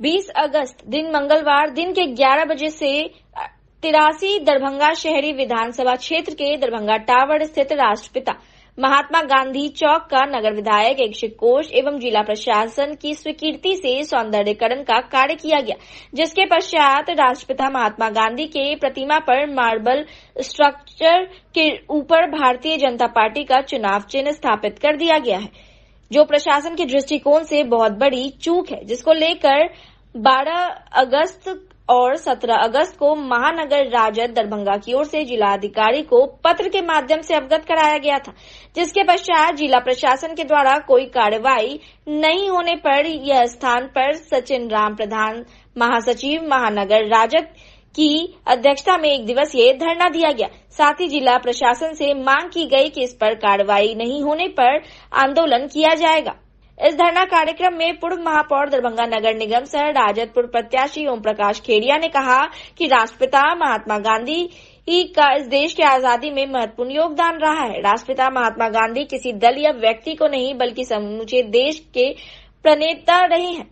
20 अगस्त दिन मंगलवार दिन के 11 बजे से 83 दरभंगा शहरी विधानसभा क्षेत्र के दरभंगा टावर स्थित राष्ट्रपिता महात्मा गांधी चौक का नगर विधायक इच्छित कोष एवं जिला प्रशासन की स्वीकृति से सौंदर्यीकरण का कार्य किया गया, जिसके पश्चात राष्ट्रपिता महात्मा गांधी के प्रतिमा पर मार्बल स्ट्रक्चर के ऊपर भारतीय जनता पार्टी का चुनाव चिन्ह स्थापित कर दिया गया है, जो प्रशासन के दृष्टिकोण से बहुत बड़ी चूक है, जिसको लेकर 12 अगस्त और 17 अगस्त को महानगर राजद दरभंगा की ओर से जिलाधिकारी को पत्र के माध्यम से अवगत कराया गया था, जिसके पश्चात जिला प्रशासन के द्वारा कोई कार्रवाई नहीं होने पर यह स्थान पर सचिन राम प्रधान महासचिव महानगर राजद की अध्यक्षता में एक दिवसीय धरना दिया गया। साथ ही जिला प्रशासन से मांग की गई कि इस पर कार्रवाई नहीं होने पर आंदोलन किया जाएगा। इस धरना कार्यक्रम में पूर्व महापौर दरभंगा नगर निगम सह राजद पूर्व प्रत्याशी ओम प्रकाश खेड़िया ने कहा कि राष्ट्रपिता महात्मा गांधी का इस देश की आजादी में महत्वपूर्ण योगदान रहा है। राष्ट्रपिता महात्मा गांधी किसी दल या व्यक्ति को नहीं बल्कि समूचे देश के प्रणेता रहे हैं,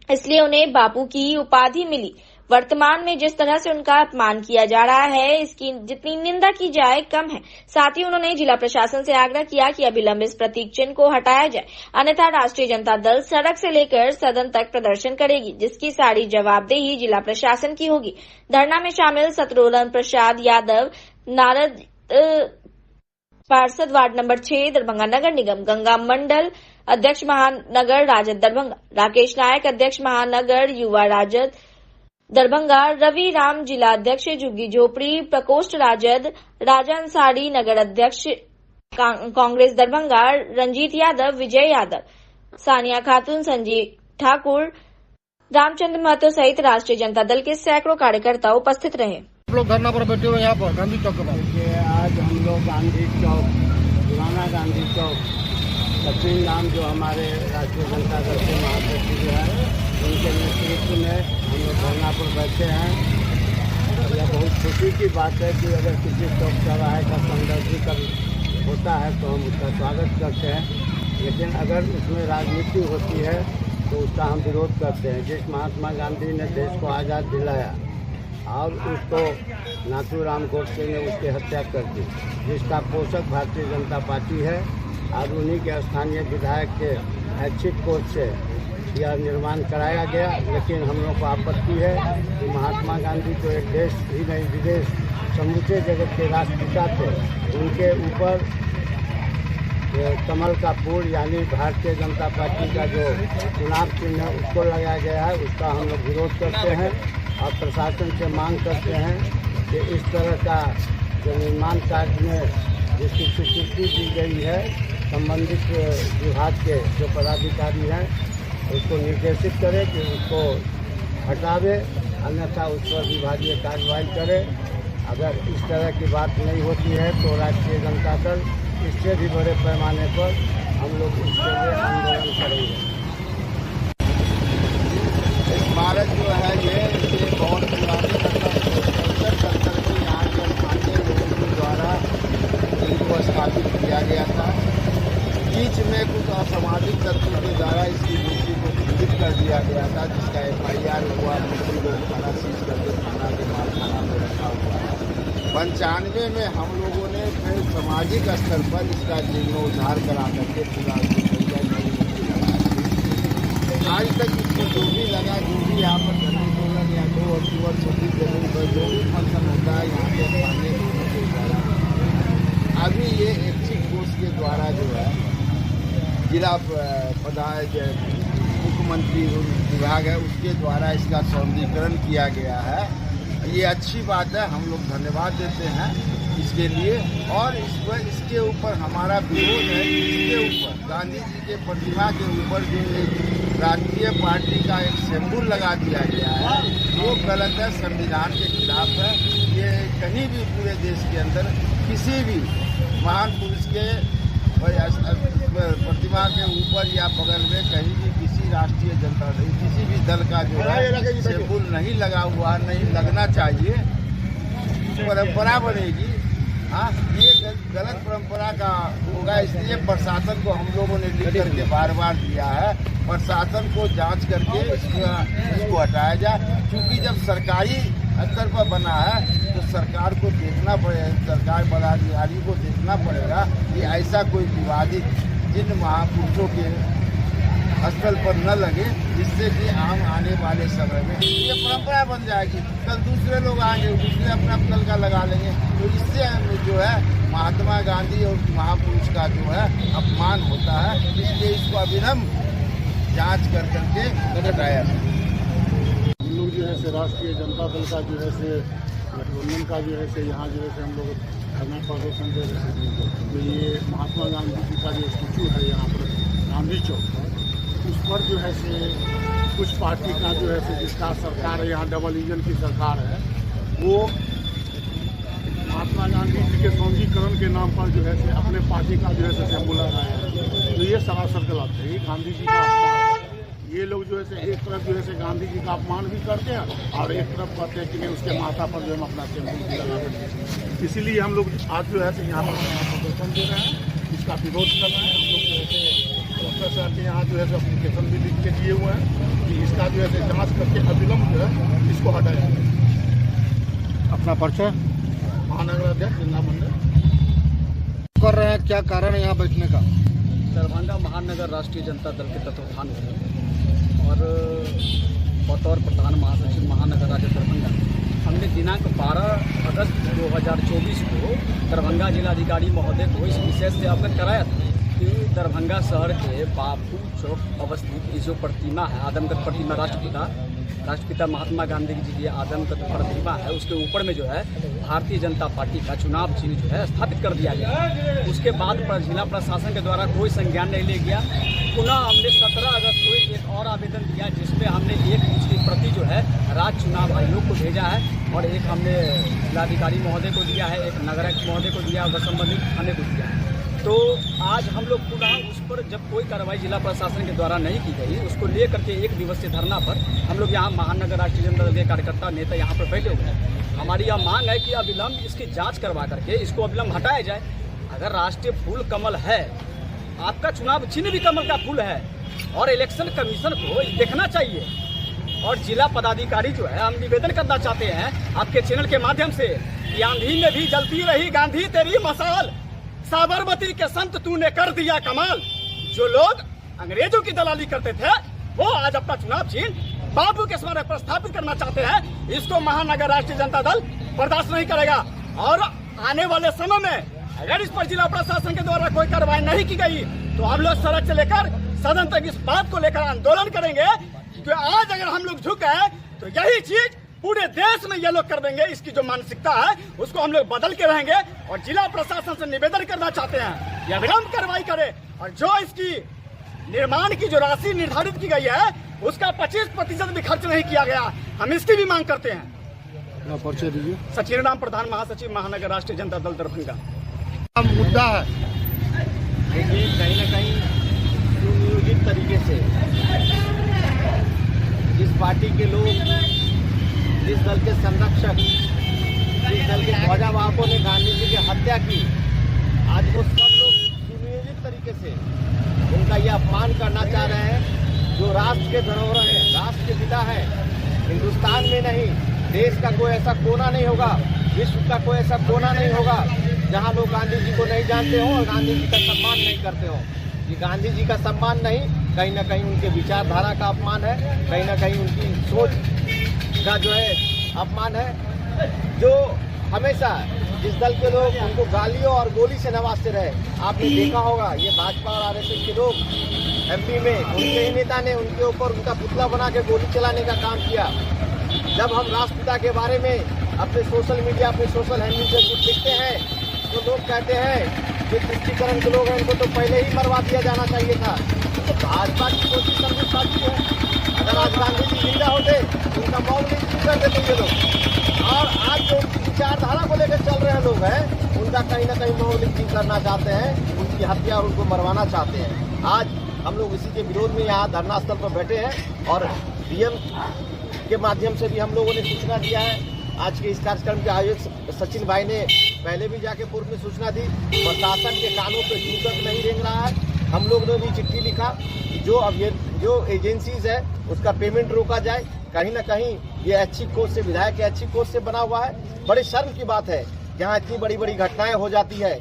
इसलिए उन्हें बापू की उपाधि मिली। वर्तमान में जिस तरह से उनका अपमान किया जा रहा है, इसकी जितनी निंदा की जाए कम है। साथ ही उन्होंने जिला प्रशासन से आग्रह किया कि अविलंब इस प्रतीक चिन्ह को हटाया जाए, अन्यथा राष्ट्रीय जनता दल सड़क से लेकर सदन तक प्रदर्शन करेगी, जिसकी सारी जवाबदेही जिला प्रशासन की होगी। धरना में शामिल शत्रुघ्न प्रसाद यादव, नारद पार्षद वार्ड नंबर 6 दरभंगा नगर निगम, गंगा मंडल अध्यक्ष महानगर राजद दरभंगा, राकेश नायक अध्यक्ष महानगर युवा राजद दरभंगा, रवि राम जिला अध्यक्ष झुग्गी झोपड़ी प्रकोष्ठ राजद, राजा अंसारी नगर अध्यक्ष कांग्रेस दरभंगा, रंजीत यादव, विजय यादव, सानिया खातून, संजीव ठाकुर, रामचंद्र महतो सहित राष्ट्रीय जनता दल के सैकड़ों कार्यकर्ता उपस्थित रहे। हम लोग धरना पर बैठे हुए यहाँ पर गांधी चौक पर। आज हम लोग गांधी चौक, पुराना गांधी चौक, सचिन राम जो हमारे राष्ट्रीय जनता दल के महासचिव है, उनके नेतृत्व में हम लोग धरना पर बैठे हैं। यह बहुत खुशी की बात है कि अगर किसी चौक चौराहे का सौंदर्यीकरण होता है तो हम उसका स्वागत करते हैं, लेकिन अगर उसमें राजनीति होती है तो उसका हम विरोध करते हैं। जिस महात्मा गांधी ने देश को आज़ाद दिलाया और उसको नाथूराम गोडसे ने उसकी हत्या कर दी, जिसका पोषक भारतीय जनता पार्टी है, और उन्हीं के स्थानीय विधायक के इच्छित कोष से यह निर्माण कराया गया। लेकिन हम लोग को आपत्ति है कि महात्मा गांधी को एक देश ही नहीं विदेश समूचे जगत के राष्ट्रपिता थे, उनके ऊपर कमल का फूल यानी भारतीय जनता पार्टी का जो चुनाव चिन्ह है उसको लगाया गया है, उसका हम लोग विरोध करते हैं और प्रशासन से मांग करते हैं कि इस तरह का जो निर्माण कार्य में जिसकी स्वीकृति दी गई है, संबंधित विभाग के जो पदाधिकारी हैं उसको निर्देशित करें कि उसको हटावे, अन्यथा उस पर विभागीय कार्रवाई करे। अगर इस तरह की बात नहीं होती है तो राष्ट्रीय जनता दल इससे भी बड़े पैमाने पर हम लोग इसके लिए आंदोलन करेंगे। स्मारक जो है ये बहुत पुरानी कल्चर के यहाँ के स्थानीय लोगों के द्वारा इनको स्थापित किया गया था। बीच में कुछ असामाजिक तत्वों के द्वारा इसकी मूर्ति को खंडित कर दिया गया था, जिसका FIR हुआ, मूर्ति को थाना सीज करके थाना के मालखाना में रखा हुआ है। 95 में हम लोगों ने फिर सामाजिक स्तर पर इसका जीर्णोद्धार करा करके पूरा आज तक इसको जो भी लगा, जो भी यहाँ पर धर्मोल्लंघन या 2 अक्टूबर 26 जनवरी पर जो भी फंक्शन होता है यहाँ के स्थानीय लोगों के द्वारा, अभी ये इच्छित कोष के द्वारा जो है जिला मुख्यमंत्री विभाग है उसके द्वारा इसका सौंदर्यीकरण किया गया है। ये अच्छी बात है, हम लोग धन्यवाद देते हैं इसके लिए। और इसके ऊपर हमारा विरोध है, इसके ऊपर गांधी जी के प्रतिमा के ऊपर जो एक राष्ट्रीय पार्टी का एक सिंबल लगा दिया गया है वो गलत है, संविधान के खिलाफ है। ये कहीं भी पूरे देश के अंदर किसी भी महान पुरुष के प्रतिमा के ऊपर या बगल में कहीं भी किसी राष्ट्रीय जनता दल किसी भी दल का जो है सिंबल नहीं लगा हुआ, नहीं लगना चाहिए। परंपरा बनेगी हाँ, ये गलत परंपरा का होगा। इसलिए प्रशासन को हम लोगों ने लिख करके बार बार दिया है, प्रशासन को जांच करके इसको हटाया जाए। क्योंकि जब सरकारी स्तर पर बना है तो सरकार को देखना पड़ेगा, सरकार पदाधिकारी को देखना पड़ेगा कि ऐसा कोई विवादित जिन महापुरुषों के स्थल पर न लगे, जिससे कि आम आने वाले समय में ये परंपरा बन जाएगी। कल दूसरे लोग आएंगे, दूसरे अपना कल का लगा लेंगे, तो इससे जो है महात्मा गांधी और महापुरुष का जो है अपमान होता है। इसलिए इसको अविलंब जांच कर करके हटाया। हम लोग जो है से राष्ट्रीय जनता दल का जो है से गठबंधन का जो है से यहाँ जो है से हम लोग धरना प्रदर्शन दे रहे हैं। तो ये महात्मा गांधी जी का जो स्टैचू है यहाँ पर गांधी चौक पर, उस पर जो है से कुछ पार्टी का जो है से जिसका सरकार है, यहाँ डबल इंजन की सरकार है, वो महात्मा गांधी जी के सौंदर्यीकरण के नाम पर जो है से अपने पार्टी का जो है से सिंबल लगाया है। तो ये सरासर गलत है, ये गांधी जी का अपमान है। ये लोग जो है से एक तरफ जो है से गांधी जी का अपमान भी करते हैं और एक तरफ कहते हैं कि नहीं उसके माथा पर जो हम अपना सिंबल भी लगा देते हैं। इसीलिए हम लोग आज जो है से यहाँ पर प्रदर्शन दे रहे हैं, इसका विरोध कर रहे हैं। हम लोग जो है से कलेक्टर साहब के यहाँ जो है एप्लीकेशन भी लिख के दिए हुए हैं कि इसका जो है जांच करके अविलंब जो है इसको हटाया जाए। अपना परिचय? महानगर अध्यक्ष जिला मंडल कर रहे हैं, क्या कारण है यहाँ बैठने का? दरभंगा महानगर राष्ट्रीय जनता दल के तत्वाधान में और बतौर प्रधान महासचिव महानगर राज्य दरभंगा हमने दिनांक 12 अगस्त 2024 को दरभंगा जिलाधिकारी महोदय को इस विषय से अवगत कराया था कि दरभंगा शहर के बापू चौक अवस्थित जो प्रतिमा है, आदमकद प्रतिमा, राष्ट्रपिता महात्मा गांधी जी की आदमकद प्रतिमा है, उसके ऊपर में जो है भारतीय जनता पार्टी का चुनाव चिन्ह जो है स्थापित कर दिया गया। उसके बाद पर जिला प्रशासन के द्वारा कोई संज्ञान नहीं लिया गया। पुनः हमने 17 अगस्त को एक और आवेदन दिया, जिसमें हमने एक उसकी प्रति जो है राज्य चुनाव आयोग को भेजा है और एक हमने जिलाधिकारी महोदय को दिया है, एक नगर आयुक्त महोदय को दिया और संबंधित थाने को दिया है। तो आज हम लोग पुनः उस पर जब कोई कार्रवाई जिला प्रशासन के द्वारा नहीं की गई, उसको लेकर के एक दिवसीय धरना पर हम लोग यहाँ महानगर राष्ट्रीय जनता दल के कार्यकर्ता नेता यहाँ पर बैठे हुए हैं। हमारी यह मांग है कि अविलंब इसकी जांच करवा करके इसको अविलंब हटाया जाए। अगर राष्ट्रीय फूल कमल है, आपका चुनाव चिन्ह भी कमल का फूल है और इलेक्शन कमीशन को देखना चाहिए। और जिला पदाधिकारी जो है, हम निवेदन करना चाहते हैं आपके चैनल के माध्यम से कि आंधी में भी जलती रही गांधी तेरी मशाल, साबरमती के संत तूने कर दिया कमाल। जो लोग अंग्रेजों की दलाली करते थे वो आज अपना चुनाव चिन्ह बापू के स्मारक पर स्थापित करना चाहते हैं। इसको महानगर राष्ट्रीय जनता दल बर्दाश्त नहीं करेगा और आने वाले समय में अगर इस पर जिला प्रशासन के द्वारा कोई कार्रवाई नहीं की गई तो हम लोग सड़क से लेकर सदन तक इस बात को लेकर आंदोलन करेंगे कि आज अगर हम लोग झुक गए तो यही चीज पूरे देश में ये लोग कर देंगे। इसकी जो मानसिकता है उसको हम लोग बदल के रहेंगे और जिला प्रशासन से निवेदन करना चाहते हैं कि अविलंब कार्रवाई करे और जो इसकी निर्माण की जो राशि निर्धारित की गई है उसका 25% भी खर्च नहीं किया गया। हम इसकी भी मांग करते हैं। परिचय दीजिए। सचिन राम, प्रधान महासचिव महानगर राष्ट्रीय जनता दल दरभंगा। मुद्दा है देखिए, कहीं न कहीं सुनियोजित तरीके से जिस पार्टी के लोग, जिस दल के संरक्षक, जिस दल के ध्वजावाहकों ने गांधी जी की हत्या की, आज वो सब लोग सुनियोजित तरीके से उनका यह अपमान करना चाह रहे हैं। जो राष्ट्र के धरोहर है, राष्ट्र के पिता है, हिंदुस्तान में नहीं, देश का कोई ऐसा कोना नहीं होगा, विश्व का कोई ऐसा कोना नहीं होगा जहां लोग गांधी जी को नहीं जानते हो और गांधी जी का सम्मान नहीं करते हो। ये गांधी जी का सम्मान नहीं, कहीं ना कहीं उनके विचारधारा का अपमान है, कहीं ना कहीं उनकी सोच का जो है अपमान है। जो हमेशा जिस दल के लोग उनको गालियों और गोली से नवाजते रहे, आपने देखा होगा ये भाजपा और आरएसएस के लोग एमपी में उनके ही नेता ने उनके ऊपर उनका पुतला बना के गोली चलाने का काम किया। जब हम राष्ट्रपिता के बारे में अपने सोशल मीडिया, अपने सोशल हैंडल से कुछ लिखते हैं तो लोग कहते हैं कि तुष्टिकरण के लोग हैं, उनको तो पहले ही मरवा दिया जाना चाहिए था। तो भाजपा की कोशिश समझ पाती है, अगर आज गांधी जी जिंदा होते उनका मौत नहीं कर देते ये लोग। और आज जो उनकी विचारधारा को लेकर चल रहे लोग हैं उनका कहीं ना कहीं मौलिक करना चाहते हैं, उनकी हत्या और उनको मरवाना चाहते हैं। आज हम लोग इसी के विरोध में यहाँ धरना स्थल पर बैठे हैं और डीएम के माध्यम से भी हम लोगों ने सूचना दिया है, आज के इस कार्यक्रम के आयोजक सचिन भाई ने पहले भी जाके पूर्व में सूचना दी। प्रशासन के कानों पे जू तक नहीं रेंग रहा है। हम लोग ने भी चिट्ठी लिखा कि जो एजेंसीज है उसका पेमेंट रोका जाए। कहीं ना कहीं ये ऐच्छिक कोष से, विधायक के ऐच्छिक कोष से बना हुआ है। बड़े शर्म की बात है, यहाँ इतनी बड़ी बड़ी घटनाएं हो जाती है,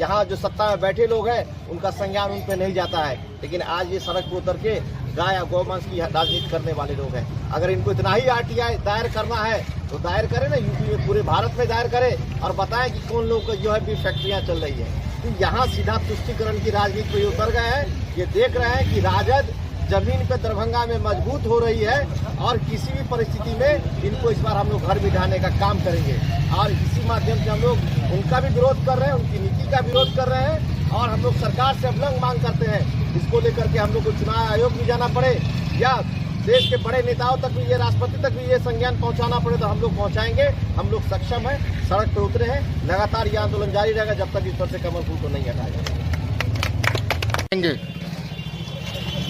यहाँ जो सत्ता में बैठे लोग हैं उनका संज्ञान उन पे नहीं जाता है, लेकिन आज ये सड़क पर उतर के गाय या गौवंश की राजनीति करने वाले लोग हैं। अगर इनको इतना ही आरटीआई दायर करना है तो दायर करें ना, यूपी में, पूरे भारत में दायर करें और बताएं कि कौन लोग जो है भी फैक्ट्रियां चल रही है। तो यहाँ सीधा तुष्टीकरण की राजनीति पे उतर गए हैं। ये देख रहे हैं कि राजद जमीन पे दरभंगा में मजबूत हो रही है और किसी भी परिस्थिति में इनको इस बार हम लोग घर बिठाने का काम करेंगे और इसी माध्यम से हम लोग उनका भी विरोध कर रहे हैं, उनकी नीति का विरोध कर रहे हैं और हम लोग सरकार से अवलंग मांग करते हैं। इसको लेकर के हम लोग को चुनाव आयोग भी जाना पड़े या देश के बड़े नेताओं तक भी, ये राष्ट्रपति तक भी ये संज्ञान पहुंचाना पड़े तो हम लोग पहुंचाएंगे। हम लोग सक्षम हैं, सड़क पर उतरे हैं, लगातार ये आंदोलन जारी रहेगा जब तक इस पर से कमल फूल को नहीं हटाया जाएगा।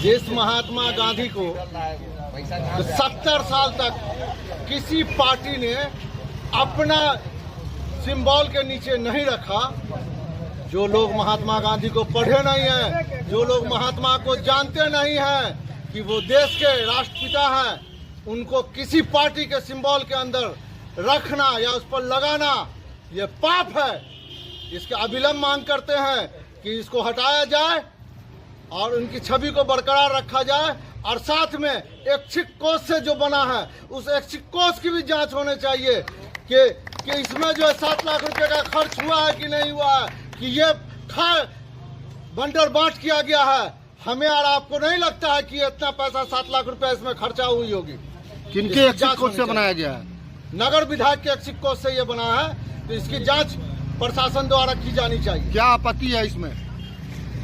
जिस महात्मा गांधी को 70 साल तक किसी पार्टी ने अपना सिंबल के नीचे नहीं रखा, जो लोग महात्मा गांधी को पढ़े नहीं हैं, जो लोग महात्मा को जानते नहीं हैं कि वो देश के राष्ट्रपिता हैं, उनको किसी पार्टी के सिंबल के अंदर रखना या उस पर लगाना ये पाप है। इसके अविलंब मांग करते हैं कि इसको हटाया जाए और उनकी छवि को बरकरार रखा जाए और साथ में ऐच्छिक कोष से जो बना है उस ऐच्छिक कोष की भी जांच होनी चाहिए कि इसमें जो है 7 लाख रुपए का खर्च हुआ है कि नहीं हुआ है, कि ये बंटर बांट किया गया है। हमें और आपको नहीं लगता है कि इतना पैसा 7 लाख रुपए इसमें खर्चा हुई होगी। किनके ऐच्छिक कोष से बनाया गया है? नगर विधायक के ऐच्छिक कोष से ये बना है, तो इसकी जांच प्रशासन द्वारा की जानी चाहिए। क्या आपत्ति है इसमें?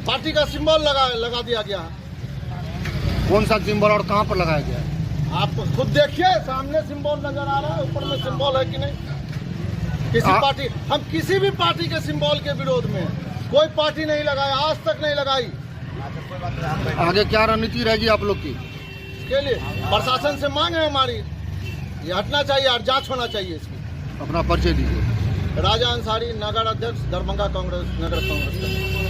पार्टी का सिंबल लगा दिया गया है। कौन सा सिंबल और कहां पर लगाया गया है? आप खुद देखिए, सामने सिंबल नजर आ रहा है, ऊपर में सिंबल है कि नहीं। किसी पार्टी, हम किसी भी पार्टी के सिंबल के विरोध में कोई पार्टी नहीं लगाई, आज तक नहीं लगाई। आगे क्या रणनीति रहेगी आप लोग की? इसके लिए प्रशासन से मांग है हमारी, ये हटना चाहिए और जांच होना चाहिए इसकी। अपना परिचय दीजिए। राजा अंसारी, नगर अध्यक्ष, दरभंगा कांग्रेस, नगर कांग्रेस।